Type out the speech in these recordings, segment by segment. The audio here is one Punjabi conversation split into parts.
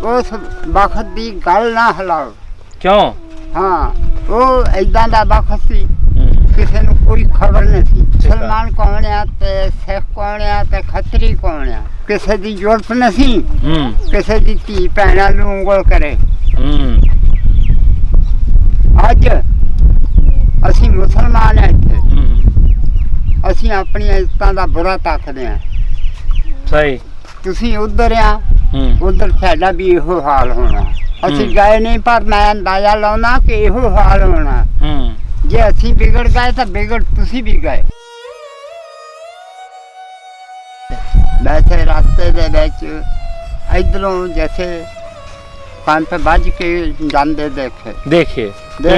उस वक्त की गल ना हिलाओ। क्यों? हाँ वो इदा का वक्त सी, किसी को कोई खबर नहीं थी मुसलमान कौन है ते सिख कौन है ते खतरी कौन है, किसी की जरूरत नहीं किसी की धी भैनों नूं उंगल करे। अज असी मुसलमान हैं इत्थे, असी अपनी इज्जतां दा बुरा तकदे हैं। सही। तुसी उधर आ, उधर साडा भी इहो हाल होना। असी गए नहीं पर मैं अंदाजा लाउना कि इहो हाल होना। जे असी बिगड़ गए तो बिगड़ तुसी भी गए। वैसे रास्ते दे विच इधरों जैसे पंप बज के जांदे देखिए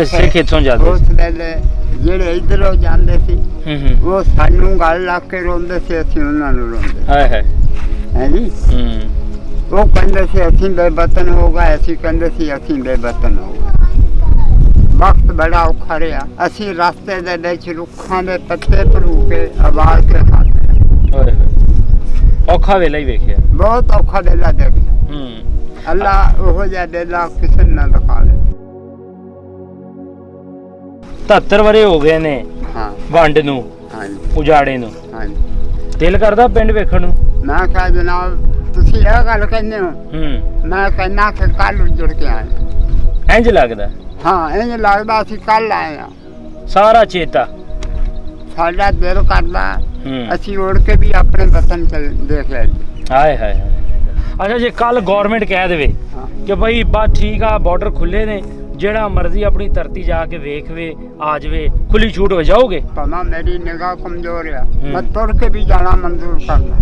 सिख इत्थों जांदे उस वेले जेड़े इधरों जांदे सी वो सानू गल ला के रोंदे सी, असी उन्हां नूं रोंदे। हाय हाय है जी। वो कहंदे सी असी बेवतन हो गए, असी कहंदे सी असी बेवतन हो गए। वक्त बड़ा औखा रहा। असी रास्ते दे विच रुखां दे पत्ते भरू के आवाज के खाते। औखा वेला ही वेखिया, बहुत औखा वेला देखिया। अल्लाह ओहो जिहा वेला किसे ना दिखावे। 73 वरे हो गए ने वंड नूं, उजाड़े नूं। दिल करदा पिंड वेखण नूं। मैं कहा जनाब तुसीं इह गल कहंदे हो, मैं कहना कि कल उजड़ के आए। इंज लगदा? हाँ इंज लगदा असीं कल आए हां। सारा चेता साडा दिल करदा असीं उड़ के भी अपने वतन चल देख लईए। हाय हाय। अच्छा जे कल गवर्नमेंट कह देवे कि भाई बस ठीक आ, बॉर्डर खुले ने, जेड़ा मर्जी अपनी धरती जाके वेखवे आ जावे, खुली छूट हो जाओगे? भावें मेरी निगाह कमजोर है, मैं तुर के भी जाना मंजूर करना।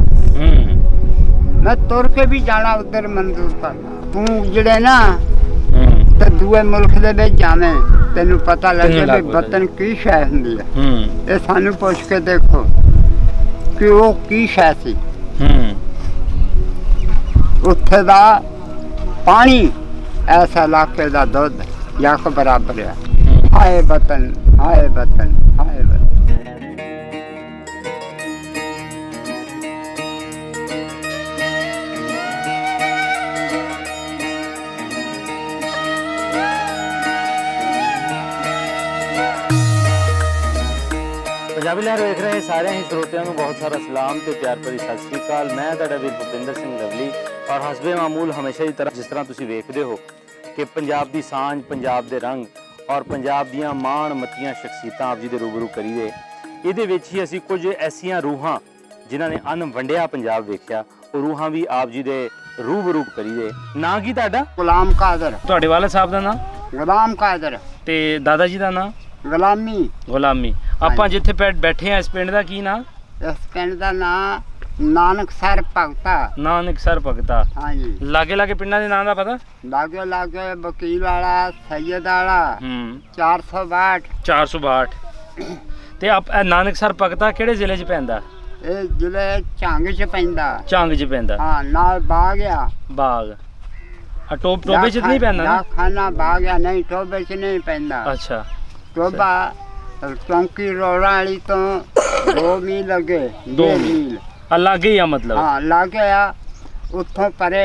मैं तुर के भी जाना उधर मंजूर करना। तू उजड़े ना ते दूए मुल्क दे विच जावे, तेनू पता लगे भी वतन की शै हुंदी है। ये सानू पुछ के देखो कि वो की शै सी। उत्थे दा पानी ऐसा इलाके दा दुध यक बराबर है। हाय वतन, हाय वतन, हाय वतन। पंजाबी लहर वेख रहे सारे ही श्रोतियों को बहुत सारा सलाम ते प्यार भरी सत श्री अकाल। मैं तुहाडा वीर भुपिंदर सिंह लवली और हसबे मामूल हमेशा की तरह जिस तरह तुसीं वेखदे हो कि पंजाब दी सांझ, पंजाब दे रंग और पंजाब दीआं माण मतियां शख्सियतां आप जी दे रूबरू करीए। इहदे विच ही असीं कुछ ऐसियां रूहां जिन्हां ने अन वंडिया पंजाब वेखिया, वो रूहां भी आप जी दे रूबरू करीए। नां की तुहाडा? गुलाम कादर। तुहाडे वाले साहब दा नां? गुलाम कादर। ते दादा जी दा नां? गुलामी। गुलामी। ਆਪਾਂ ਜਿੱਥੇ ਬੈਠੇ ਆ ਇਸ ਪਿੰਡ ਦਾ ਕੀ ਨਾਂ? ਇਸ ਪਿੰਡ ਦਾ ਨਾਂ ਨਾਨਕਸਰ ਭਗਤਾ। ਨਾਨਕਸਰ ਭਗਤਾ। ਹਾਂਜੀ। ਲਾਗੇ ਪਿੰਡਾਂ ਦੇ ਨਾਂ ਦਾ ਪਤਾ? ਲਾਗੇ ਵਕੀਲ ਵਾਲਾ, ਸੈयद ਵਾਲਾ। 462। 462। ਤੇ ਆਪ ਨਾਨਕਸਰ ਭਗਤਾ ਕਿਹੜੇ ਜ਼ਿਲ੍ਹੇ 'ਚ ਪੈਂਦਾ? ਇਹ ਜ਼ਿਲ੍ਹੇ ਝੰਗ 'ਚ ਪੈਂਦਾ। ਝੰਗ 'ਚ ਪੈਂਦਾ। ਹਾਂ ਨਾਲ ਬਾਗ ਆ। ਬਾਗ। ਆ ਟੋਬੇ 'ਚ ਨਹੀਂ ਪੈਂਦਾ ਨਾ? ਖਾਨਾ ਬਾਗ ਆ, ਨਹੀਂ ਟੋਬੇ 'ਚ ਨਹੀਂ ਪੈਂਦਾ। ਅੱਛਾ। ਟੋਬਾ चौंकी रोड़ा वाली तो 2 मील लगे। 2 मील लागे ही आ मतलब? हाँ लागे आ। उत्थों परे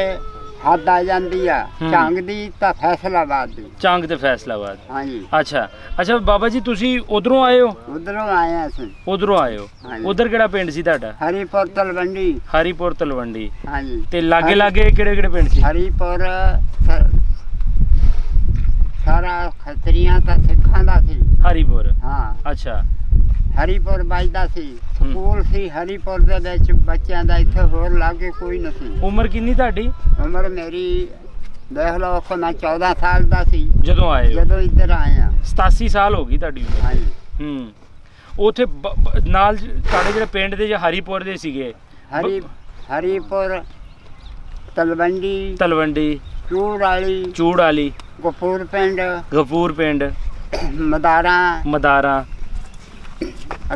हद आ जाती है झंग दी ते फैसलाबाद दी। झंग ते फैसलाबाद। हाँ जी। अच्छा बाबा जी तुसी उधरों आए हो? उधरों आए हैं असीं। उधरों आए हो? उधर केड़ा पिंड सी तुहाडा? हरीपुर तलवंडी। हरीपुर तलवंडी। हाँ जी। ते लागे केड़े पिंड सी? हरीपुर सारा खतरियां ता सिखां दा सी। हरीपुर। हाँ। अच्छा। हरीपुर बजदा सी, स्कूल सी हरीपुर दे विच बच्चों दा। इत्थे होर लागे कोई नहीं सी। उम्र किन्नी तुहाडी? उम्र मेरी देख लो कि मैं 14 साल दा सी जदों आए। जदों इधर आए हां। 87 साल हो गई तुहाडी उम्र? हाँ जी। ਉੱਥੇ ਨਾਲ ਤੁਹਾਡੇ ਜਿਹੜੇ ਪਿੰਡ ਦੇ ਜਾਂ ਹਰੀਪੁਰ ਦੇ ਸੀਗੇ? ਹਰੀਪੁਰ, ਤਲਵੰਡੀ, ਚੂੜ ਵਾਲੀ, ਗਫੂਰ ਪਿੰਡ, ਮਦਾਰਾਂ,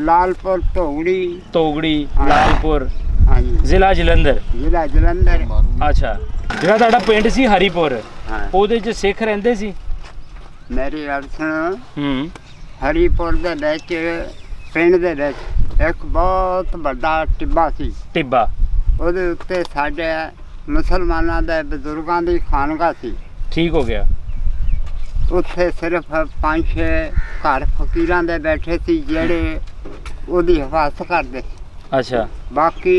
ਲਾਲਪੁਰ, ਤੋਗੜੀ, ਲਾਲਪੁਰ। ਹਾਂਜੀ। ਜ਼ਿਲ੍ਹਾ ਜਲੰਧਰ। ਅੱਛਾ। ਜਿਹੜਾ ਤੁਹਾਡਾ ਪਿੰਡ ਸੀ ਹਰੀਪੁਰ, ਉਹਦੇ 'ਚ ਸਿੱਖ ਰਹਿੰਦੇ ਸੀ? ਮੇਰੀ ਗੱਲ ਸੁਣ। ਹਰੀਪੁਰ ਦੇ ਵਿੱਚ ਪਿੰਡ ਦੇ ਵਿੱਚ ਇੱਕ ਬਹੁਤ ਵੱਡਾ ਟਿੱਬਾ ਸੀ। ਉਹਦੇ ਉੱਤੇ ਸਾਡੇ ਮੁਸਲਮਾਨਾਂ ਦੇ ਬਜ਼ੁਰਗਾਂ ਦੀ ਖਾਨਗਾ ਸੀ। ਠੀਕ ਹੋ ਗਿਆ। ਉੱਥੇ ਸਿਰਫ 5-6 ਘਰ ਫਕੀਰਾਂ ਦੇ ਬੈਠੇ ਸੀ ਜਿਹੜੇ ਉਹਦੀ ਹਿਫਾਜ਼ਤ ਕਰਦੇ ਸੀ। ਅੱਛਾ। ਬਾਕੀ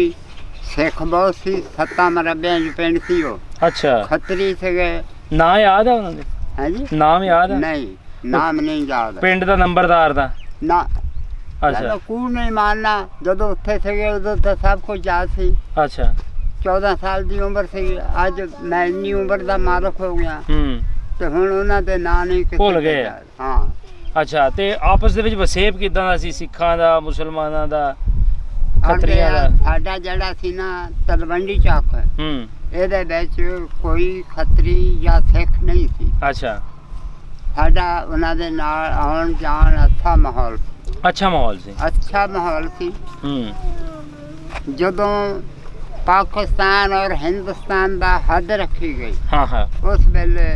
ਸਿੱਖ ਬਹੁਤ ਸੀ, 7 ਮਰਬਿਆਂ 'ਚ ਪਿੰਡ ਸੀ ਉਹ। ਅੱਛਾ। ਖੱਤਰੀ ਸੀਗੇ। ਨਾਂ ਯਾਦ ਹੈ ਉਹਨਾਂ ਦੇ? ਹਾਂਜੀ, ਨਾਮ ਯਾਦ ਹੈ? ਨਹੀਂ, ਨਾਮ ਨਹੀਂ ਯਾਦ। ਪਿੰਡ ਦਾ, ਨੰਬਰਦਾਰ ਦਾ? ਨਾ। ਅੱਛਾ। ਕੂ ਨਹੀਂ ਮਾਨਣਾ, ਜਦੋਂ ਉੱਥੇ ਸੀਗੇ ਉਦੋਂ ਤਾਂ ਸਭ ਕੁਝ ਯਾਦ ਸੀ। ਅੱਛਾ। 14 ਸਾਲ ਦੀ ਉਮਰ ਸੀ। ਅੱਜ ਮੈਂ ਇੰਨੀ ਉਮਰ ਦਾ ਮਾਲਕ ਹੋ ਗਿਆ ਤੇ ਹੁਣ ਉਹਨਾਂ ਦੇ ਨਾਂ ਨਹੀਂ ਕਿਤੇ ਭੁੱਲ ਗਏ। ਹਾਂ। ਅੱਛਾ, ਤੇ ਆਪਸ ਦੇ ਵਿੱਚ ਵਸੇਬ ਕਿਦਾਂ ਦਾ ਸੀ, ਸਿੱਖਾਂ ਦਾ, ਮੁਸਲਮਾਨਾਂ ਦਾ, ਖੱਤਰੀਆਂ ਦਾ? ਸਾਡਾ ਜਿਹੜਾ ਸੀ ਨਾ ਤਲਵੰਡੀ ਚੱਕ, ਇਹਦੇ ਵਿੱਚ ਕੋਈ ਖੱਤਰੀ ਜਾਂ ਸਿੱਖ ਨਹੀਂ ਸੀ। ਅੱਛਾ। ਸਾਡਾ ਉਹਨਾਂ ਦੇ ਨਾਲ ਆਉਣ ਜਾਣ ਅੱਛਾ ਮਾਹੌਲ ਸੀ। ਅੱਛਾ ਮਾਹੌਲ ਸੀ। ਅੱਛਾ ਮਾਹੌਲ ਸੀ। ਜਦੋਂ ਪਾਕਿਸਤਾਨ ਔਰ ਹਿੰਦੁਸਤਾਨ ਦਾ ਹੱਦ ਰੱਖੀ ਗਈ, ਉਸ ਵੇਲੇ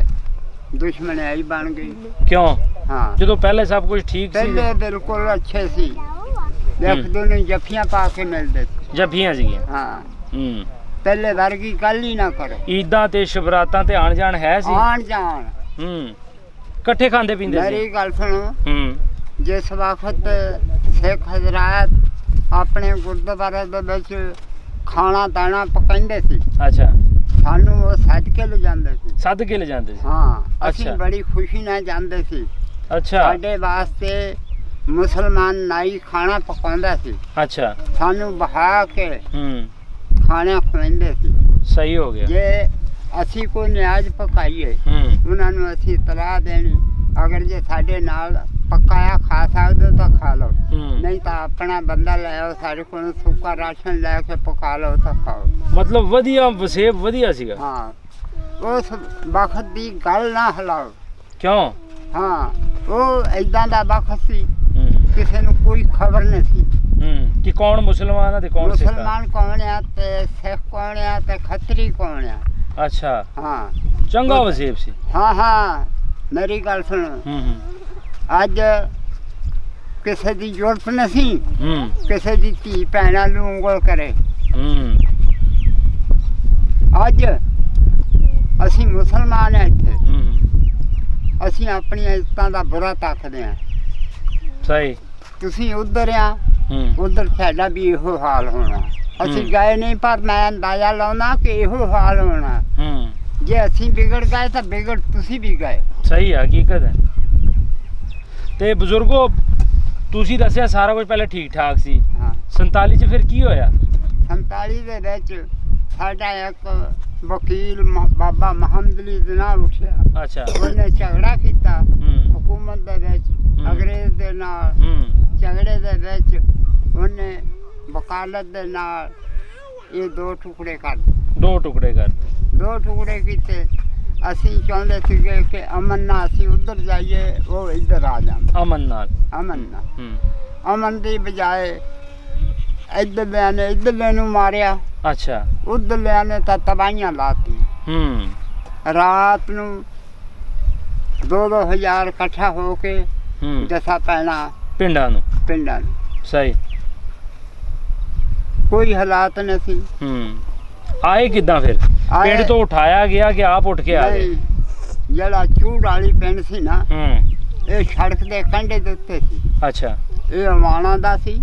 ਦੁਸ਼ਮਣਾਈ ਬਣ ਗਈ। ਕਿਉਂ? ਹਾਂ, ਜਦੋਂ ਪਹਿਲੇ ਸਭ ਕੁਝ ਠੀਕ ਸੀ, ਪਹਿਲੇ ਬਿਲਕੁਲ ਅੱਛੇ ਸੀ। ਇੱਕ ਦੂਜੇ ਨੂੰ ਜੱਫੀਆਂ ਪਾ ਕੇ ਮਿਲਦੇ ਸੀ। ਜੱਫੀਆਂ ਸੀਗੀਆਂ। ਹਾਂ। ਪਹਿਲੇ ਵਰਗੀ ਗੱਲ ਹੀ ਨਾ ਕਰੋ। ਈਦਾਂ ਤੇ ਸ਼ਬਰਾਤਾਂ ਤੇ ਆਣ ਜਾਣ ਹੈ ਸੀ? ਆਣ ਜਾਣ। ਇਕੱਠੇ ਖਾਂਦੇ ਪੀਂਦੇ ਸੀ? ਮੇਰੀ ਗੱਲ ਸੁਣੋ, ਜਿਸ ਵਕਤ ਸਿੱਖ ਹਜ਼ਰਾਤ ਆਪਣੇ ਗੁਰਦੁਆਰੇ ਦੇ ਵਿੱਚ ਖਾਣਾ ਦਾਣਾ ਪਕਾਉਂਦੇ ਸੀ, ਅੱਛਾ, ਸਾਨੂੰ ਉਹ ਸੱਦ ਕੇ ਲਿਜਾਂਦੇ ਸੀ। ਸੱਦ ਕੇ ਲਿਜਾਂਦੇ ਸੀ? ਹਾਂ, ਅਸੀਂ ਬੜੀ ਖੁਸ਼ੀ ਨਾਲ ਜਾਂਦੇ ਸੀ। ਅੱਛਾ। ਸਾਡੇ ਵਾਸਤੇ ਮੁਸਲਮਾਨ ਨਾਈ ਖਾਣਾ ਪਕਾਉਂਦਾ ਸੀ। ਅੱਛਾ। ਸਾਨੂੰ ਬਹਾ ਕੇ ਖਾਣਾ ਖਵਾਉਂਦੇ ਸੀ। ਸਹੀ ਹੋ ਗਿਆ। ਜੇ ਅਸੀਂ ਕੋਈ ਨਿਆਜ਼ ਪਕਾਈਏ, ਉਹਨਾਂ ਨੂੰ ਅਸੀਂ ਇਤਲਾਹ ਦੇਣੀ, ਅਗਰ ਜੇ ਸਾਡੇ ਨਾਲ ਪਕਾਇਆ ਖਾ ਸਕਦੇ ਤਾਂ ਖਾ ਲਓ, ਨਹੀਂ ਤਾਂ ਆਪਣਾ ਬੰਦਾ ਲੈ ਆਓ, ਸਾਡੇ ਕੋਲ ਸੁੱਕਾ ਰਾਸ਼ਨ ਲੈ ਕੇ ਪਕਾ ਲਓ ਤਾਂ ਖਾਓ। ਮਤਲਬ ਵਧੀਆ ਵਸੇਬ, ਵਧੀਆ ਸੀਗਾ। ਹਾਂ, ਉਸ ਵਕਤ ਦੀ ਗੱਲ ਨਾ ਹਿਲਾਓ। ਕਿਉਂ? ਹਾਂ, ਉਹ ਏਦਾਂ ਦਾ ਵਕਤ ਸੀ, ਕਿਸੇ ਨੂੰ ਕੋਈ ਖਬਰ ਨਹੀਂ ਸੀ ਕਿ ਕੌਣ ਮੁਸਲਮਾਨ ਹੈ ਤੇ ਕੌਣ ਸਿੱਖ। ਮੁਸਲਮਾਨ ਕੌਣ ਆ ਤੇ ਸਿੱਖ ਕੌਣ ਆ ਤੇ ਖੱਤਰੀ ਕੌਣ ਆ। ਅੱਛਾ। ਹਾਂ, ਚੰਗਾ ਵਸੇਬ ਸੀ। ਹਾਂ ਹਾਂ, ਮੇਰੀ ਗੱਲ ਸੁਣੋ, ਅੱਜ ਕਿਸੇ ਦੀ ਜ਼ਰੂਰਤ ਨਹੀਂ, ਕਿਸੇ ਦੀ ਧੀ ਭੈਣਾਂ ਨੂੰ ਉਂਗਲ ਕਰੇ। ਅੱਜ ਅਸੀਂ ਮੁਸਲਮਾਨ ਹਾਂ, ਇੱਥੇ ਅਸੀਂ ਆਪਣੀਆਂ ਇੱਜ਼ਤਾਂ ਦਾ ਬੁਰਾ ਤੱਕਦੇ ਹਾਂ। ਸਹੀ। ਤੁਸੀਂ ਉੱਧਰ ਆ, ਉੱਧਰ ਸਾਡਾ ਵੀ ਇਹੋ ਹਾਲ ਹੋਣਾ। ਅਸੀਂ ਗਏ ਨਹੀਂ, ਪਰ ਮੈਂ ਅੰਦਾਜ਼ਾ ਲਾਉਣਾ ਕਿ ਇਹੋ ਹਾਲ ਹੋਣਾ। ਜੇ ਅਸੀਂ ਵਿਗੜ ਗਏ ਤਾਂ ਵਿਗੜ ਤੁਸੀਂ ਵੀ ਗਏ। ਸਹੀ ਹੈ, ਹਕੀਕਤ ਹੈ। ਤੇ ਬਜ਼ੁਰਗੋ, ਤੁਸੀਂ ਦੱਸਿਆ ਸਾਰਾ ਕੁਝ ਪਹਿਲੇ ਠੀਕ ਠਾਕ ਸੀ। 47 ਚ ਫਿਰ ਕੀ ਹੋਇਆ? 47 ਦੇ ਵਿੱਚ ਸਾਡਾ ਇੱਕ ਵਕੀਲ ਬਾਬਾ ਮੁਹੰਮਦ ਅਲੀ ਜਨਾਬ ਉੱਠਿਆ। ਅੱਛਾ। ਉਹਨੇ ਝਗੜਾ ਕੀਤਾ ਹਕੂਮਤ ਦੇ ਵਿੱਚ, ਅੰਗਰੇਜ਼ ਦੇ ਨਾਲ। ਝਗੜੇ ਦੇ ਵਿੱਚ ਉਹਨੇ ਵਕਾਲਤ ਦੇ ਨਾਲ ਇਹ ਦੋ ਟੁਕੜੇ ਕਰ ਕੀਤੇ। ਅਸੀਂ ਚਾਹੁੰਦੇ ਸੀਗੇ ਕਿ ਅਮਨ ਨਾਲ ਅਸੀਂ ਉੱਧਰ ਜਾਈਏ, ਉਹ ਇੱਧਰ ਆ ਜਾਣ। ਅਮਨ ਦੀ ਬਜਾਏ ਇੱਧਰਲਿਆਂ ਨੇ ਇੱਧਰਲੇ ਨੂੰ ਮਾਰਿਆ। ਅੱਛਾ। ਉੱਧਰਲਿਆਂ ਨੇ ਤਾਂ ਤਬਾਹੀਆਂ ਲਾਤੀ। ਰਾਤ ਨੂੰ 2-2 ਹਜ਼ਾਰ ਇਕੱਠਾ ਹੋ ਕੇ ਦਸਾਂ ਪੈਣਾ ਪਿੰਡਾਂ ਨੂੰ। ਸਹੀ। ਕੋਈ ਹਾਲਾਤ ਨਹੀਂ ਸੀ। ਆਏ ਕਿੱਦਾਂ ਫਿਰ? ਪਿੰਡ ਤੋਂ ਉਠਾਇਆ ਗਿਆ ਕਿ ਆਪ ਉੱਠ ਕੇ ਆ ਗਏ? ਜਿਹੜਾ ਚੂੜ ਵਾਲੀ ਪਿੰਡ ਸੀ ਨਾ, ਇਹ ਸੜਕ ਦੇ ਕੰਢੇ ਦੇ ਉੱਤੇ ਸੀ। ਅੱਛਾ। ਇਹ ਅਮਾਨਾਂ ਦਾ ਸੀ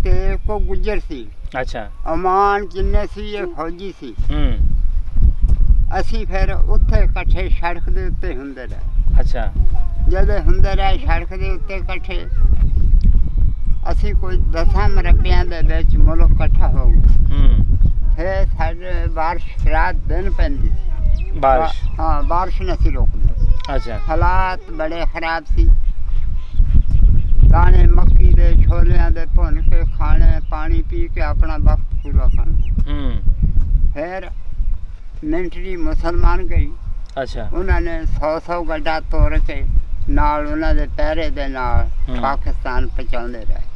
ਤੇ ਕੋ ਗੁੱਜਰ ਸੀ। ਅੱਛਾ। ਅਮਾਨ ਜਿੰਨੇ ਸੀ ਇਹ ਫੌਜੀ ਸੀ। ਅਸੀਂ ਫਿਰ ਉੱਥੇ ਇਕੱਠੇ ਸੜਕ ਦੇ ਉੱਤੇ ਹੁੰਦੇ ਰਹੇ। ਅੱਛਾ। ਜਦੋਂ ਹੁੰਦੇ ਰਹੇ ਸੜਕ ਦੇ ਉੱਤੇ ਇਕੱਠੇ, ਅਸੀਂ ਕੋਈ 10 ਮਰਬਿਆਂ ਦੇ ਵਿੱਚ ਮੁਲਕ ਇਕੱਠਾ ਹੋ ਗਿਆ। ਫਿਰ ਸਾਡੇ ਬਾਰਿਸ਼ ਰਾਤ ਦਿਨ ਪੈਂਦੀ ਸੀ। ਬਾਰਿਸ਼ ਨਹੀਂ ਸੀ ਰੁਕਦੀ। ਅੱਛਾ। ਹਾਲਾਤ ਬੜੇ ਖਰਾਬ ਸੀ। ਦਾਣੇ ਮੱਕੀ ਦੇ ਛੋਲਿਆਂ ਦੇ ਭੁੰਨ ਕੇ ਖਾਣੇ, ਪਾਣੀ ਪੀ ਕੇ ਆਪਣਾ ਵਕਤ ਪੂਰਾ ਕਰਨਾ। ਫਿਰ ਮਿਲਟਰੀ ਮੁਸਲਮਾਨ ਗਈ। ਅੱਛਾ। ਉਹਨਾਂ ਨੇ 100 ਗੱਡਾ ਤੋੜ ਕੇ ਨਾਲ ਉਹਨਾਂ ਦੇ ਪਹਿਰੇ ਦੇ ਨਾਲ ਪਾਕਿਸਤਾਨ ਪਹੁੰਚਾਉਂਦੇ ਰਹੇ।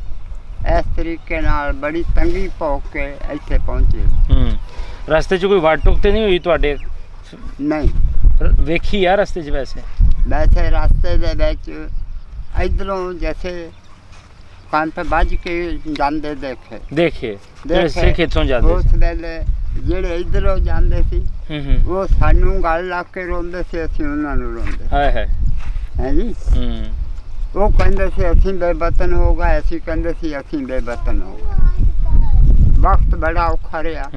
ਇਸ ਤਰੀਕੇ ਨਾਲ ਬੜੀ ਤੰਗੀ ਭੋਗ ਕੇ ਇੱਥੇ ਪਹੁੰਚੇ। ਰਸਤੇ 'ਚ ਕੋਈ ਵੱਟ ਟੁੱਕ ਤੇ ਨਹੀਂ ਹੋਈ ਤੁਹਾਡੇ? ਨਹੀਂ ਵੇਖੀ ਆ ਰਸਤੇ 'ਚ? ਵੈਸੇ ਰਸਤੇ ਦੇ ਵਿੱਚ ਇਧਰੋਂ ਜੈਸੇ ਕੰਨ ਤੇ ਵੱਜ ਕੇ ਜਾਂਦੇ ਦੇਖੇ ਸਿੱਖ ਇੱਥੋਂ ਜਾਂਦੇ। ਉਸ ਵੇਲੇ ਜਿਹੜੇ ਇਧਰੋਂ ਜਾਂਦੇ ਸੀ ਉਹ ਸਾਨੂੰ ਗੱਲ ਲਾ ਕੇ ਰੋਂਦੇ ਸੀ, ਅਸੀਂ ਉਹਨਾਂ ਨੂੰ ਰੋਂਦੇ। ਹੈ ਜੀ। ਉਹ ਕਹਿੰਦੇ ਸੀ ਅਸੀਂ ਬੇਵਤਨ ਹੋ ਗਏ, ਅਸੀਂ ਕਹਿੰਦੇ ਸੀ ਅਸੀਂ ਬੇਵਤਨ ਹੋ ਗਏ। ਵਕਤ ਬੜਾ ਔਖਾ ਰਿਹਾ।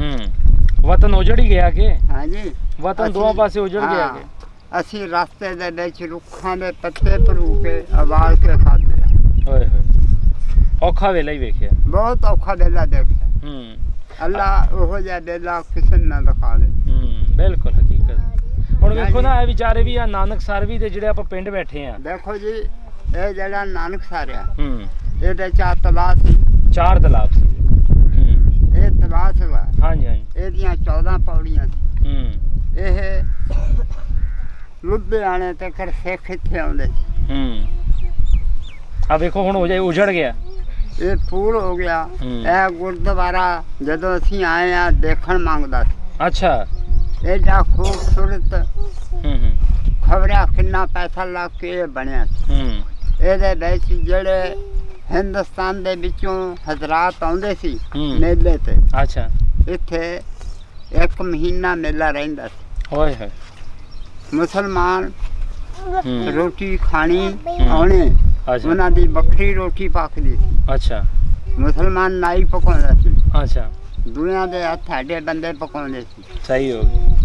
ਵਤਨ ਉਜੜ ਹੀ ਗਿਆ ਕਿ? ਹਾਂਜੀ, ਵਤਨ ਦੋਵਾਂ ਪਾਸੇ ਉਜੜ ਗਿਆ ਕਿ? ਅਸੀਂ ਰਸਤੇ ਦੇ ਵਿੱਚ ਰੁੱਖਾਂ ਦੇ ਪੱਤੇ ਭਰੂ ਕੇ ਉਬਾਲ ਕੇ ਖਾਦੇ। ਓਏ ਹੋਏ, ਔਖਾ ਵੇਲਾ ਹੀ ਵੇਖਿਆ, ਬਹੁਤ ਔਖਾ ਵੇਲਾ ਦੇਖਿਆ। ਅੱਲਾ ਉਹੋ ਜਿਹਾ ਵੇਲਾ ਕਿਸੇ ਨੂੰ ਨਾ ਦਿਖਾਵੇ। ਬਿਲਕੁਲ ਹਕੀਕਤ। ਹੁਣ ਵੇਖੋ ਨਾ, ਇਹ ਵਿਚਾਰੇ ਵੀ ਆ ਨਾਨਕਸਰ ਵੀ ਦੇ ਜਿਹੜੇ ਆਪਾਂ ਪਿੰਡ ਬੈਠੇ ਆ, ਦੇਖੋ ਜੀ ਇਹ ਜਿਹੜਾ ਨਾਨਕਸਰ ਆ ਇਹਦੇ 4 ਤਲਾਬ ਸੀ। 4 ਤਲਾਬ ਸੀ। ਇਹ ਤਲਾਬ ਸੀਗਾ। ਹਾਂਜੀ ਹਾਂਜੀ। ਇਹਦੀਆਂ 14 ਪੌੜੀਆਂ ਸੀ। ਇਹ ਲੁਧਿਆਣੇ ਤੇ ਕਰ ਸਿੱਖ ਇੱਥੇ ਆਉਂਦੇ ਸੀ। ਆ ਵੇਖੋ ਹੁਣ ਉਜੜ ਗਿਆ, ਇਹ ਪੂਰ ਹੋ ਗਿਆ। ਇਹ ਗੁਰਦੁਆਰਾ ਜਦੋਂ ਅਸੀਂ ਆਏ ਆ ਦੇਖਣ ਮੰਗਦਾ ਸੀ। ਅੱਛਾ। ਇਹਦਾ ਖੂਬਸੂਰਤ ਖਬਰਾਂ ਕਿੰਨਾ ਪੈਸਾ ਲੱਗ ਕੇ ਬਣਿਆ ਸੀ। ਇਹਦੇ ਵਿੱਚ ਜਿਹੜੇ ਹਿੰਦੁਸਤਾਨ ਦੇ ਵਿੱਚੋਂ ਹਜ਼ਰਾਤ ਆਉਂਦੇ ਸੀ ਮੇਲੇ ਤੇ। ਅੱਛਾ। ਇੱਥੇ 1 ਮਹੀਨਾ ਮੇਲਾ ਰਹਿੰਦਾ ਸੀ। ਹੋਏ ਹੋਏ। ਮੁਸਲਮਾਨ ਰੋਟੀ ਖਾਣੀ ਆਉਣੇ, ਉਹਨਾਂ ਦੀ ਵੱਖਰੀ ਰੋਟੀ ਪੱਕਦੀ ਸੀ। ਅੱਛਾ। ਮੁਸਲਮਾਨ ਨਾਈ ਪਕਾਉਂਦਾ ਸੀ। ਅੱਛਾ। ਦੁਨੀਆ ਦੇ ਸਾਡੇ ਬੰਦੇ ਪਕਾਉਂਦੇ ਸੀ। ਸਹੀ ਹੋ ਗਿਆ।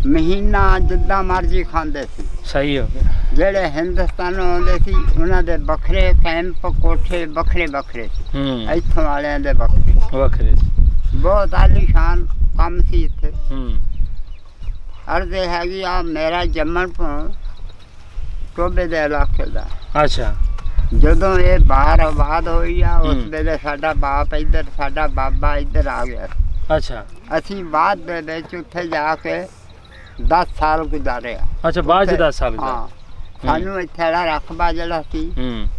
ਮਹੀਨਾ ਜਿੱਦਾਂ ਮਰਜ਼ੀ ਖਾਂਦੇ ਸੀ। ਸਹੀ ਹੋ ਗਿਆ। ਜਿਹੜੇ ਹਿੰਦੁਸਤਾਨੋਂ ਆਉਂਦੇ ਸੀ ਉਹਨਾਂ ਦੇ ਵੱਖਰੇ ਕੈਂਪ ਕੋਠੇ ਵੱਖਰੇ ਵੱਖਰੇ ਸੀ। ਇੱਥੋਂ ਵਾਲਿਆਂ ਦੇ ਵੱਖਰੇ ਸੀ। ਬਹੁਤ ਆਲੀਸ਼ਾਨ ਕੰਮ ਸੀ ਇੱਥੇ। ਅਰਜ਼ ਹੈਗੀ ਆ ਮੇਰਾ ਜੰਮਣ ਤੋਂ ਟੋਬੇ ਦੇ ਇਲਾਕੇ ਦਾ। ਅੱਛਾ। ਜਦੋਂ ਇਹ ਬਾਹਰ ਆਬਾਦ ਹੋਈ ਆ ਉਸ ਵੇਲੇ ਸਾਡਾ ਬਾਪ ਇੱਧਰ, ਸਾਡਾ ਬਾਬਾ ਇੱਧਰ ਆ ਗਿਆ। ਅੱਛਾ। ਅਸੀਂ ਬਾਅਦ ਦੇ ਵਿੱਚ ਉੱਥੇ ਜਾ ਕੇ 10 ਸਾਲ ਗੁਜ਼ਾਰਿਆ। ਅੱਛਾ, ਬਾਅਦ 10 ਸਾਲ। ਹਾਂ, ਸਾਨੂੰ ਇੱਥੇ ਵਾਲਾ ਰਕਬਾ ਜਿਹੜਾ ਸੀ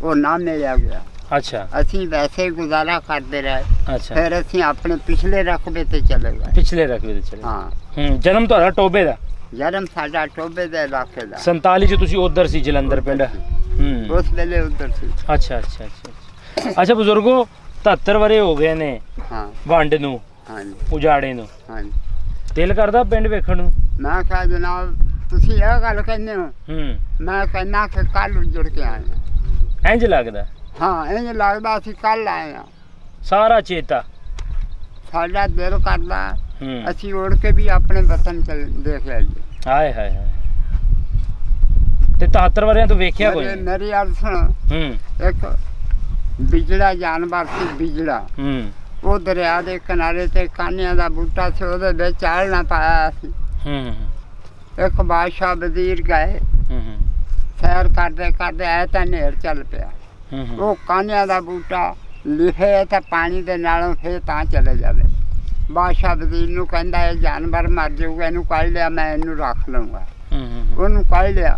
ਉਹ ਨਾ ਮਿਲਿਆ ਗਿਆ। ਅੱਛਾ। ਅਸੀਂ ਵੈਸੇ ਗੁਜ਼ਾਰਾ ਕਰਦੇ ਰਹੇ। ਅੱਛਾ। ਫਿਰ ਅਸੀਂ ਆਪਣੇ ਪਿਛਲੇ ਰਕਬੇ ਤੇ ਚਲੇ ਗਏ। ਪਿਛਲੇ ਰਕਬੇ ਤੇ ਚਲੇ? ਹਾਂ। ਜਨਮ ਤੁਹਾਡਾ ਟੋਬੇ ਦਾ? ਜਨਮ ਸਾਡਾ ਟੋਬੇ ਦੇ ਇਲਾਕੇ ਦਾ। 47 ਚ ਤੁਸੀਂ ਉਧਰ ਸੀ ਜਲੰਧਰ ਪਿੰਡ? ਉਸ ਵੇਲੇ ਉਧਰ ਸੀ। ਅੱਛਾ ਅੱਛਾ ਅੱਛਾ। ਅੱਛਾ ਬਜ਼ੁਰਗੋ, 73 ਵਰੇ ਹੋ ਗਏ ਨੇ ਵੰਡ ਨੂੰ, ਉਜਾੜੇ ਨੂੰ। ਦਿਲ ਕਰਦਾ ਪਿੰਡ ਵੇਖਣ ਨੂੰ? ਮੈਂ ਕਿਹਾ ਜਨਾਬ ਤੁਸੀਂ ਇਹ ਗੱਲ ਕਹਿੰਦੇ ਹੋ, ਮੈਂ ਕਹਿੰਦਾ ਕਿ ਕੱਲ ਉਜੜ ਕੇ ਆਏ ਆ। ਇੰਜ ਲੱਗਦਾ? ਹਾਂ, ਇੰਜ ਲੱਗਦਾ ਅਸੀਂ ਕੱਲ ਆਏ ਆ। ਸਾਰਾ ਚੇਤਾ ਸਾਡਾ ਦਿਲ ਕਰਦਾ ਅਸੀਂ ਉੜ ਕੇ ਵੀ ਆਪਣੇ ਵਤਨ ਚ ਦੇਖ ਲਿਆ ਜੀ। ਹਾਏ ਹਾਏ ਹਾਏ। ਤੇ 73 ਵਰਿਆਂ ਤੋਂ ਵੇਖਿਆ ਕੋਈ? ਮੇਰੀ ਗੱਲ ਸੁਣ। ਇੱਕ ਬਿਜੜਾ ਜਾਨਵਰ ਸੀ, ਬਿਜੜਾ। ਉਹ ਦਰਿਆ ਦੇ ਕਿਨਾਰੇ ਤੇ ਕਾਨਿਆਂ ਦਾ ਬੂਟਾ ਸੀ, ਉਹਦੇ ਵਿੱਚ ਆਲਣਾ ਪਾਇਆ ਸੀ। ਇੱਕ ਬਾਦਸ਼ਾਹ ਵਜ਼ੀਰ ਗਏ, ਸੈਰ ਕਰਦੇ ਕਰਦੇ ਆਏ ਤਾਂ ਨੇਰ ਚੱਲ ਪਿਆ। ਉਹ ਕਾਨਿਆਂ ਦਾ ਬੂਟਾ ਲਿਖੇ ਤਾਂ ਪਾਣੀ ਦੇ ਨਾਲੋਂ ਫੇਰ ਤਾਂ ਚਲੇ ਜਾਵੇ। ਬਾਦਸ਼ਾਹ ਵਜ਼ੀਰ ਨੂੰ ਕਹਿੰਦਾ ਇਹ ਜਾਨਵਰ ਮਰ ਜਾਊਗਾ, ਇਹਨੂੰ ਕੱਢ ਲਿਆ, ਮੈਂ ਇਹਨੂੰ ਰੱਖ ਲਊਂਗਾ। ਉਹਨੂੰ ਕੱਢ ਲਿਆ,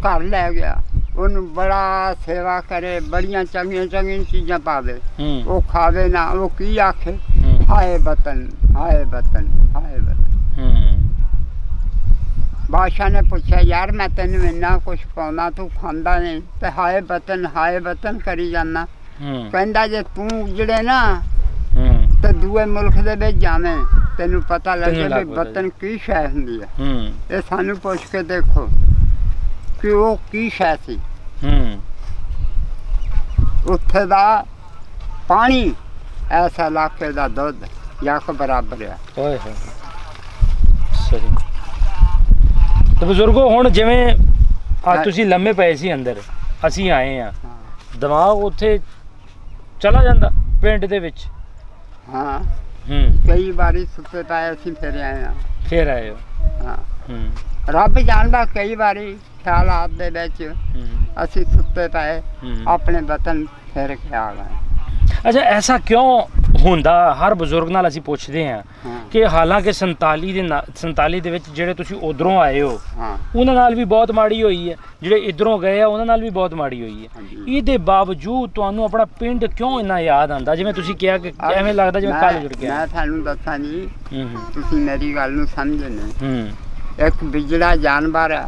ਘਰ ਲੈ ਗਿਆ। ਉਹਨੂੰ ਬੜਾ ਸੇਵਾ ਕਰੇ, ਬੜੀਆਂ ਚੰਗੀਆਂ ਚੰਗੀਆਂ ਚੀਜ਼ਾਂ ਪਾਵੇ, ਉਹ ਖਾਵੇ ਨਾ। ਉਹ ਕੀ ਆਖੇ? ਹਾਏ ਵਤਨ, ਹਾਏ ਵਤਨ, ਹਾਏ ਵਤਨ। ਬਾਦਸ਼ਾਹ ਨੇ ਪੁੱਛਿਆ ਯਾਰ ਮੈਂ ਤੈਨੂੰ ਇੰਨਾ ਕੁਛ ਪਾਉਂਦਾ, ਤੂੰ ਖਾਂਦਾ ਨਹੀਂ ਤੇ ਹਾਏ ਵਤਨ ਕਰੀ ਜਾਂਦਾ। ਕਹਿੰਦਾ ਜੇ ਤੂੰ ਉਜੜੇ ਨਾ ਤੇ ਦੂਏ ਮੁਲਕ ਦੇ ਵਿੱਚ ਜਾਵੇਂ, ਤੈਨੂੰ ਪਤਾ ਲੱਗੇ ਵੀ ਵਤਨ ਕੀ ਸ਼ੈ ਹੁੰਦੀ ਹੈ। ਇਹ ਸਾਨੂੰ ਪੁੱਛ ਕੇ ਦੇਖੋ ਕਿ ਉਹ ਕੀ ਸ਼ੈ ਸੀ। ਉੱਥੇ ਦਾ ਪਾਣੀ ਇਸ ਇਲਾਕੇ ਦਾ ਦੁੱਧ ਯਕ ਬਰਾਬਰ ਆ। ਸਹੀ। ਤੇ ਬਜ਼ੁਰਗੋ ਹੁਣ ਜਿਵੇਂ ਤੁਸੀਂ ਲੰਮੇ ਪਏ ਸੀ ਅੰਦਰ, ਅਸੀਂ ਆਏ ਆ, ਦਿਮਾਗ ਉੱਥੇ ਚਲਾ ਜਾਂਦਾ ਪਿੰਡ ਦੇ ਵਿੱਚ? ਹਾਂ। ਕਈ ਵਾਰੀ ਸੁੱਤੇ ਪਏ ਅਸੀਂ ਫਿਰ ਆਏ ਆ। ਫਿਰ ਆਏ ਹੋ? ਹਾਂ। ਰੱਬ ਜਾਣਦਾ, ਕਈ ਵਾਰੀ ਖਿਆਲਾਤ ਦੇ ਵਿੱਚ ਅਸੀਂ ਸੁੱਤੇ ਪਏ ਆਪਣੇ ਵਤਨ ਫਿਰ ਕੇ ਆ ਗਏ। ਅੱਛਾ, ਐਸਾ ਕਿਉਂ ਹੁੰਦਾ? ਹਰ ਬਜ਼ੁਰਗ ਨਾਲ ਅਸੀਂ ਪੁੱਛਦੇ ਹਾਂ ਕਿ ਹਾਲਾਂਕਿ 47 ਦੇ ਵਿੱਚ ਜਿਹੜੇ ਤੁਸੀਂ ਉਧਰੋਂ ਆਏ ਹੋ ਉਹਨਾਂ ਨਾਲ ਵੀ ਬਹੁਤ ਮਾੜੀ ਹੋਈ ਹੈ, ਜਿਹੜੇ ਇੱਧਰੋਂ ਗਏ ਆ ਉਹਨਾਂ ਨਾਲ ਵੀ ਬਹੁਤ ਮਾੜੀ ਹੋਈ ਹੈ, ਇਹਦੇ ਬਾਵਜੂਦ ਤੁਹਾਨੂੰ ਆਪਣਾ ਪਿੰਡ ਕਿਉਂ ਇੰਨਾ ਯਾਦ ਆਉਂਦਾ? ਜਿਵੇਂ ਤੁਸੀਂ ਕਿਹਾ ਕਿ ਐਵੇਂ ਲੱਗਦਾ ਜਿਵੇਂ ਕੱਲ ਜੁੜ ਗਿਆ। ਮੈਂ ਤੁਹਾਨੂੰ ਦੱਸਾਂ ਜੀ, ਤੁਸੀਂ ਮੇਰੀ ਗੱਲ ਨੂੰ ਸਮਝੇ ਨਹੀਂ। ਇੱਕ ਬਿਜੜਾ ਜਾਨਵਰ ਆ,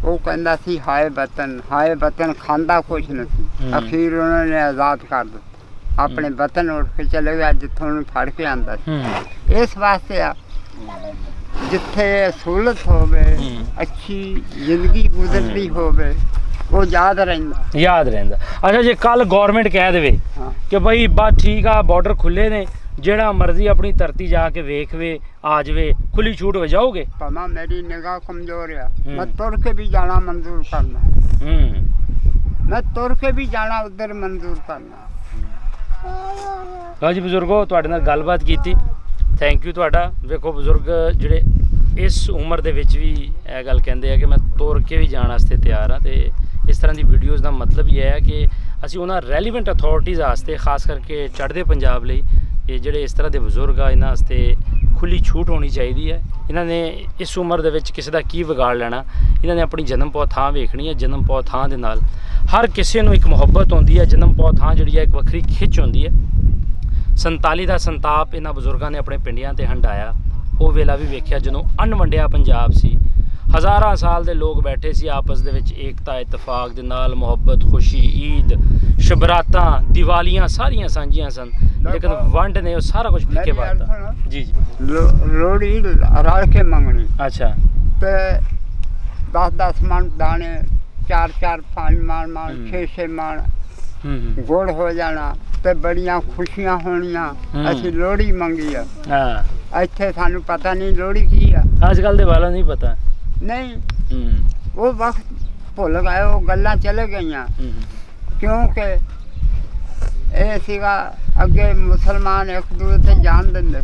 ਉਹ ਕਹਿੰਦਾ ਸੀ ਹਾਏ ਵਤਨ, ਹਾਏ ਵਤਨ, ਖਾਂਦਾ ਕੁਛ ਨਹੀਂ ਸੀ। ਅਖੀਰ ਉਹਨਾਂ ਨੇ ਆਜ਼ਾਦ ਕਰ ਦਿੱਤਾ। ਆਪਣੇ ਵਤਨ ਉੱਠ ਕੇ ਚਲੇ ਗਿਆ ਜਿੱਥੋਂ ਉਹਨੂੰ ਫੜ ਕੇ ਆਂਦਾ ਸੀ। ਇਸ ਵਾਸਤੇ ਆ ਜਿੱਥੇ ਸਹੂਲਤ ਹੋਵੇ, ਅੱਛੀ ਜ਼ਿੰਦਗੀ ਗੁਜ਼ਰਦੀ ਹੋਵੇ, ਉਹ ਯਾਦ ਰਹਿੰਦਾ। ਅੱਛਾ, ਜੇ ਕੱਲ ਗਵਰਨਮੈਂਟ ਕਹਿ ਦੇਵੇ ਕਿ ਭਾਈ ਬਸ ਠੀਕ ਆ, ਬਾਰਡਰ ਖੁੱਲੇ ਨੇ, ਜਿਹੜਾ ਮਰਜ਼ੀ ਆਪਣੀ ਧਰਤੀ ਜਾ ਕੇ ਵੇਖਵੇ, ਆ ਜਾਵੇ, ਖੁੱਲੀ ਛੂਟ ਹੋ ਜਾਓਗੇ? ਭਾਵੇਂ ਮੇਰੀ ਨਿਗਾਹ ਕਮਜ਼ੋਰ ਆ, ਮੈਂ ਤੁਰ ਕੇ ਵੀ ਜਾਣਾ ਮਨਜ਼ੂਰ ਕਰਨਾ। ਮੈਂ ਤੁਰ ਕੇ ਵੀ ਜਾਣਾ ਉਧਰ ਮਨਜ਼ੂਰ ਕਰਨਾ। ਲਓ ਜੀ ਬਜ਼ੁਰਗੋ, ਤੁਹਾਡੇ ਨਾਲ ਗੱਲਬਾਤ ਕੀਤੀ, ਥੈਂਕ ਯੂ ਤੁਹਾਡਾ। ਵੇਖੋ ਬਜ਼ੁਰਗ ਜਿਹੜੇ ਇਸ ਉਮਰ ਦੇ ਵਿੱਚ ਵੀ ਇਹ ਗੱਲ ਕਹਿੰਦੇ ਆ ਕਿ ਮੈਂ ਤੁਰ ਕੇ ਵੀ ਜਾਣ ਵਾਸਤੇ ਤਿਆਰ ਹਾਂ। ਤੇ ਇਸ ਤਰ੍ਹਾਂ ਦੀ ਵੀਡੀਓਜ਼ ਦਾ ਮਤਲਬ ਇਹ ਹੈ ਕਿ ਅਸੀਂ ਉਹਨਾਂ ਰੈਲੀਵੈਂਟ ਅਥਾਰਟੀਜ਼ ਵਾਸਤੇ, ਖਾਸ ਕਰਕੇ ਚੜ੍ਹਦੇ ਪੰਜਾਬ ਲਈ, ਇਹ ਜਿਹੜੇ ਇਸ ਤਰ੍ਹਾਂ ਦੇ ਬਜ਼ੁਰਗ ਆ, ਇਹਨਾਂ ਵਾਸਤੇ ਖੁੱਲੀ ਛੂਟ ਹੋਣੀ ਚਾਹੀਦੀ ਹੈ। ਇਹਨਾਂ ਨੇ ਇਸ ਉਮਰ ਦੇ ਵਿੱਚ ਕਿਸੇ ਦਾ ਕੀ ਵਿਗਾੜ ਲੈਣਾ, ਇਹਨਾਂ ਨੇ ਆਪਣੀ ਜਨਮ ਪੌ ਥਾਂ ਵੇਖਣੀ ਹੈ। ਜਨਮ ਪੌ ਥਾਂ ਦੇ ਨਾਲ ਹਰ ਕਿਸੇ ਨੂੰ ਇੱਕ ਮੁਹੱਬਤ ਹੁੰਦੀ ਹੈ। ਜਨਮ ਪੌ ਥਾਂ ਜਿਹੜੀ ਹੈ ਇੱਕ ਵੱਖਰੀ ਖਿੱਚ ਹੁੰਦੀ ਹੈ। 47 ਦਾ ਸੰਤਾਪ ਇਹਨਾਂ ਬਜ਼ੁਰਗਾਂ ਨੇ ਆਪਣੇ ਪਿੰਡਿਆਂ ਤੇ ਹੰਡਾਇਆ। ਉਹ ਵੇਲਾ ਵੀ ਵੇਖਿਆ ਜਦੋਂ ਅਣਵੰਡਿਆ ਪੰਜਾਬ ਸੀ। ਹਜ਼ਾਰਾਂ ਸਾਲ ਦੇ ਲੋਕ ਬੈਠੇ ਸੀ ਆਪਸ ਦੇ ਵਿੱਚ, ਏਕਤਾ ਇਤਫਾਕ ਦੇ ਨਾਲ, ਮੁਹੱਬਤ, ਖੁਸ਼ੀ, ਈਦ, ਸ਼ਬਰਾਤਾਂ, ਦੀਵਾਲੀਆਂ ਸਾਰੀਆਂ ਸਾਂਝੀਆਂ ਸਨ। ਲੇਕਿਨ ਵੰਡ ਨੇ ਉਹ ਸਾਰਾ ਕੁਝ ਫਿੱਕੇ ਪਾਤਾ। ਜੀ ਲੋਹੜੀ ਰਲ ਕੇ ਮੰਗਣੀ। ਅੱਛਾ। ਤੇ 10-10 ਮਣ ਦਾਣੇ, 4-4, 5 ਮਣ, 6-6 ਮਣ ਗੁੜ ਹੋ ਜਾਣਾ ਤੇ ਬੜੀਆਂ ਖੁਸ਼ੀਆਂ ਹੋਣੀਆਂ। ਅਸੀਂ ਲੋਹੜੀ ਮੰਗੀ ਆ। ਇੱਥੇ ਸਾਨੂੰ ਪਤਾ ਨਹੀਂ ਲੋਹੜੀ ਕੀ ਆ। ਅੱਜ ਕੱਲ ਦੇ ਵਾਲਾਂ ਨਹੀਂ ਪਤਾ। ਨਹੀਂ, ਉਹ ਵਕਤ ਭੁੱਲ ਗਏ, ਉਹ ਗੱਲਾਂ ਚਲੇ ਗਈਆਂ। ਕਿਉਂਕਿ ਇਹ ਸੀਗਾ ਅੱਗੇ ਮੁਸਲਮਾਨ ਇੱਕ ਦੂਜੇ ਤੇ ਜਾਣ ਦਿੰਦੇ,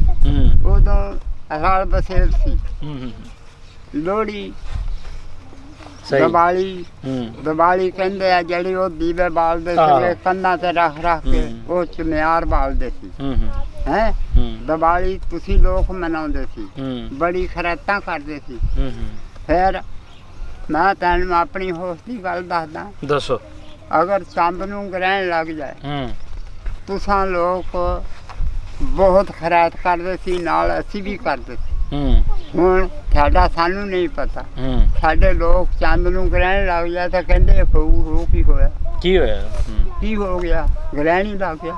ਉਦੋਂ ਰਲ ਬਸੇਲ ਸੀ। ਲੋਹੜੀ, ਦੀਵਾਲੀ ਕਹਿੰਦੇ ਆ, ਜਿਹੜੀ ਉਹ ਦੀਵੇ ਬਾਲਦੇ ਸੀ ਕੰਧਾਂ ਤੇ ਰੱਖ ਕੇ, ਉਹ ਚੁਨਿਆਰ ਬਾਲਦੇ ਸੀ। ਹੈ ਦੀਵਾਲੀ ਤੁਸੀਂ ਲੋਕ ਮਨਾਉਂਦੇ ਸੀ, ਬੜੀ ਖਰਾਤਾਂ ਕਰਦੇ ਸੀ। ਫਿਰ ਮੈਂ ਤੈਨੂੰ ਆਪਣੀ ਹੋਸ਼ ਦੀ ਗੱਲ ਦੱਸਦਾ। ਅਗਰ ਚੰਦ ਨੂੰ ਗ੍ਰਹਿਣ ਲੱਗ ਜਾਏ, ਤੁਸਾਂ ਲੋਕ ਬਹੁਤ ਖਰਾਤ ਕਰਦੇ ਸੀ, ਨਾਲ ਅਸੀਂ ਵੀ ਕਰਦੇ ਸੀ। ਹੁਣ ਸਾਡਾ ਸਾਨੂੰ ਨਹੀਂ ਪਤਾ। ਸਾਡੇ ਲੋਕ ਚੰਦ ਨੂੰ ਗ੍ਰਹਿਣ ਲੱਗ ਜਾਏ ਤਾਂ ਕਹਿੰਦੇ ਹੋ ਕੀ ਹੋਇਆ, ਕੀ ਹੋ ਗਿਆ, ਗ੍ਰਹਿਣ ਹੀ ਲੱਗ ਗਿਆ।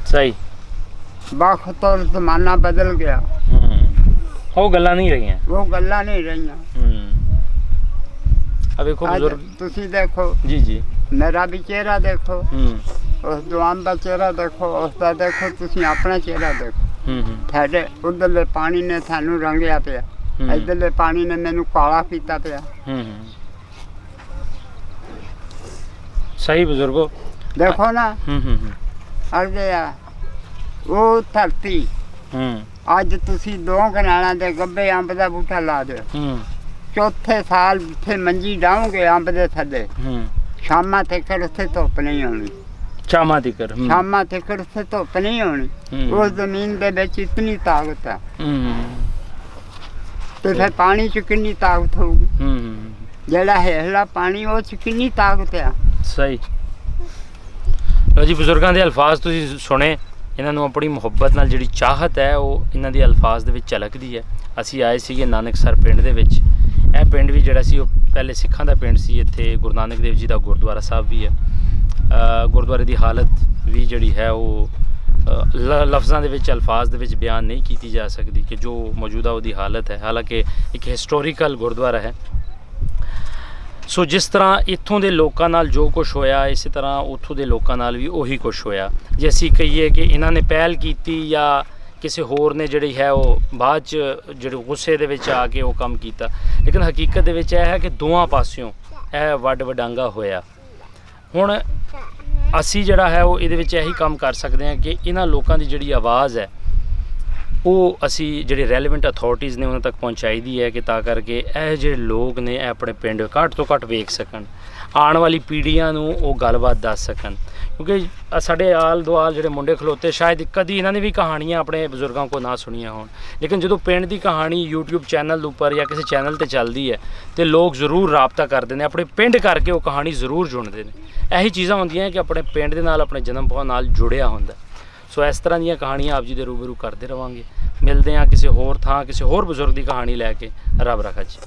ਸਹੀ। ਵਕਤ ਔਰ ਜ਼ਮਾਨਾ ਬਦਲ ਗਿਆ। ਉਹ ਗੱਲਾਂ ਨਹੀਂ ਰਹੀਆਂ। ਵੇਖੋ ਬਜ਼ੁਰਗ, ਤੁਸੀਂ ਦੇਖੋ ਜੀ, ਮੇਰਾ ਵੀ ਚਿਹਰਾ ਦੇਖੋ, ਉਸ ਜਵਾਨ ਦਾ ਚਿਹਰਾ ਦੇਖੋ, ਉਸ ਦਾ ਦੇਖੋ, ਤੁਸੀਂ ਆਪਣਾ ਚਿਹਰਾ ਦੇਖੋ। ਸਾਡੇ ਉਧਰਲੇ ਪਾਣੀ ਨੇ ਸਾਨੂੰ ਰੰਗਿਆ ਪਿਆ, ਇੱਧਰਲੇ ਪਾਣੀ ਨੇ ਮੈਨੂੰ ਕਾਲਾ ਕੀਤਾ ਪਿਆ। ਸਹੀ ਬਜ਼ੁਰਗੋ, ਦੇਖੋ ਨਾ, ਅਰਦੇ ਆ ਉਹ ਧਰਤੀ। ਅੱਜ ਤੁਸੀਂ 2 ਕਨਾਲਾਂ ਦੇ ਗੱਬੇ ਅੰਬ ਦਾ ਬੂਟਾ ਲਾ ਦਿਓ, ਚੌਥੇ ਸਾਲ ਜਿੱਥੇ ਮੰਜੀ ਡਾਉਂਗੇ ਅੰਬ ਦੇ ਥੱਲੇ, ਸ਼ਾਮਾਂ ਤੱਕ ਉੱਥੇ ਧੁੱਪ ਨਹੀਂ ਆਉਣੀ। ਸ਼ਾਮਾਂ ਤੱਕ ਉੱਥੇ ਧੁੱਪ ਨਹੀਂ ਆਉਣੀ। ਉਸ ਜ਼ਮੀਨ ਦੇ ਵਿੱਚ ਇਤਨੀ ਤਾਕਤ ਹੈ, ਤੇ ਫਿਰ ਪਾਣੀ ਚ ਕਿੰਨੀ ਤਾਕਤ ਹੋਊਗੀ? ਜਿਹੜਾ ਹੇਠਲਾ ਪਾਣੀ, ਉਹ ਚ ਕਿੰਨੀ ਤਾਕਤ ਆ। ਸਹੀ। ਲਓ ਜੀ, ਬਜ਼ੁਰਗਾਂ ਦੇ ਅਲਫਾਜ਼ ਤੁਸੀਂ ਸੁਣੇ। ਇਹਨਾਂ ਨੂੰ ਆਪਣੀ ਮੁਹੱਬਤ ਨਾਲ ਜਿਹੜੀ ਚਾਹਤ ਹੈ ਉਹ ਇਹਨਾਂ ਦੇ ਅਲਫਾਜ਼ ਦੇ ਵਿੱਚ ਝਲਕਦੀ ਹੈ। ਅਸੀਂ ਆਏ ਸੀਗੇ ਨਾਨਕਸਰ ਪਿੰਡ ਦੇ ਵਿੱਚ। ਇਹ ਪਿੰਡ ਵੀ ਜਿਹੜਾ ਸੀ ਉਹ ਪਹਿਲੇ ਸਿੱਖਾਂ ਦਾ ਪਿੰਡ ਸੀ। ਇੱਥੇ ਗੁਰੂ ਨਾਨਕ ਦੇਵ ਜੀ ਦਾ ਗੁਰਦੁਆਰਾ ਸਾਹਿਬ ਵੀ ਹੈ। ਗੁਰਦੁਆਰੇ ਦੀ ਹਾਲਤ ਵੀ ਜਿਹੜੀ ਹੈ ਉਹ ਲਫ਼ਜ਼ਾਂ ਦੇ ਵਿੱਚ, ਅਲਫਾਜ਼ ਦੇ ਵਿੱਚ ਬਿਆਨ ਨਹੀਂ ਕੀਤੀ ਜਾ ਸਕਦੀ ਕਿ ਜੋ ਮੌਜੂਦਾ ਉਹਦੀ ਹਾਲਤ ਹੈ। ਹਾਲਾਂਕਿ ਇੱਕ ਹਿਸਟੋਰੀਕਲ ਗੁਰਦੁਆਰਾ ਹੈ। ਸੋ ਜਿਸ ਤਰ੍ਹਾਂ ਇੱਥੋਂ ਦੇ ਲੋਕਾਂ ਨਾਲ ਜੋ ਕੁਛ ਹੋਇਆ, ਇਸੇ ਤਰ੍ਹਾਂ ਉੱਥੋਂ ਦੇ ਲੋਕਾਂ ਨਾਲ ਵੀ ਉਹੀ ਕੁਛ ਹੋਇਆ। ਜੇ ਅਸੀਂ ਕਹੀਏ ਕਿ ਇਹਨਾਂ ਨੇ ਪਹਿਲ ਕੀਤੀ ਜਾਂ ਕਿਸੇ ਹੋਰ ਨੇ ਜਿਹੜੀ ਹੈ ਉਹ ਬਾਅਦ 'ਚ ਜਿਹੜੇ ਗੁੱਸੇ ਦੇ ਵਿੱਚ ਆ ਕੇ ਉਹ ਕੰਮ ਕੀਤਾ, ਲੇਕਿਨ ਹਕੀਕਤ ਦੇ ਵਿੱਚ ਇਹ ਹੈ ਕਿ ਦੋਵਾਂ ਪਾਸਿਓਂ ਇਹ ਵੱਡ ਵਡਾਂਗਾ ਹੋਇਆ। ਹੁਣ ਅਸੀਂ ਜਿਹੜਾ ਹੈ ਉਹ ਇਹਦੇ ਵਿੱਚ ਇਹੀ ਕੰਮ ਕਰ ਸਕਦੇ ਹਾਂ ਕਿ ਇਹਨਾਂ ਲੋਕਾਂ ਦੀ ਜਿਹੜੀ ਆਵਾਜ਼ ਹੈ ਉਹ ਅਸੀਂ ਜਿਹੜੇ ਰੈਲੇਵੈਂਟ ਅਥਾਰਟੀਜ਼ ਨੇ ਉਹਨਾਂ ਤੱਕ ਪਹੁੰਚਾਈ ਦੀ ਹੈ, ਕਿ ਤਾਂ ਕਰਕੇ ਇਹ ਜਿਹੜੇ ਲੋਕ ਨੇ ਇਹ ਆਪਣੇ ਪਿੰਡ ਘੱਟ ਤੋਂ ਘੱਟ ਵੇਖ ਸਕਣ, ਆਉਣ ਵਾਲੀ ਪੀੜ੍ਹੀਆਂ ਨੂੰ ਉਹ ਗੱਲਬਾਤ ਦੱਸ ਸਕਣ। ਕਿਉਂਕਿ ਸਾਡੇ ਆਲ ਦੁਆਲ ਜਿਹੜੇ ਮੁੰਡੇ ਖਲੋਤੇ, ਸ਼ਾਇਦ ਕਦੀ ਇਹਨਾਂ ਨੇ ਵੀ ਕਹਾਣੀਆਂ ਆਪਣੇ ਬਜ਼ੁਰਗਾਂ ਕੋਲ ਨਾ ਸੁਣੀਆਂ ਹੋਣ, ਲੇਕਿਨ ਜਦੋਂ ਪਿੰਡ ਦੀ ਕਹਾਣੀ YouTube ਚੈਨਲ ਉੱਪਰ ਜਾਂ ਕਿਸੇ ਚੈਨਲ 'ਤੇ ਚੱਲਦੀ ਹੈ ਤੇ ਲੋਕ ਜ਼ਰੂਰ ਰਾਬਤਾ ਕਰਦੇ ਨੇ, ਆਪਣੇ ਪਿੰਡ ਕਰਕੇ ਉਹ ਕਹਾਣੀ ਜ਼ਰੂਰ ਜੁੜਦੇ ਨੇ। ਇਹੀ ਚੀਜ਼ਾਂ ਹੁੰਦੀਆਂ ਕਿ ਆਪਣੇ ਪਿੰਡ ਦੇ ਨਾਲ, ਆਪਣੇ ਜਨਮ ਪੌ ਨਾਲ ਜੁੜਿਆ ਹੁੰਦਾ। ਸੋ ਇਸ ਤਰ੍ਹਾਂ ਦੀਆਂ ਕਹਾਣੀਆਂ ਆਪ ਜੀ ਦੇ ਰੂਬਰੂ ਕਰਦੇ ਰਵਾਂਗੇ। ਮਿਲਦੇ ਹਾਂ ਕਿਸੇ ਹੋਰ ਥਾਂ, ਕਿਸੇ ਹੋਰ ਬਜ਼ੁਰਗ ਦੀ ਕਹਾਣੀ ਲੈ ਕੇ। ਰੱਬ ਰਾਖਾ ਜੀ।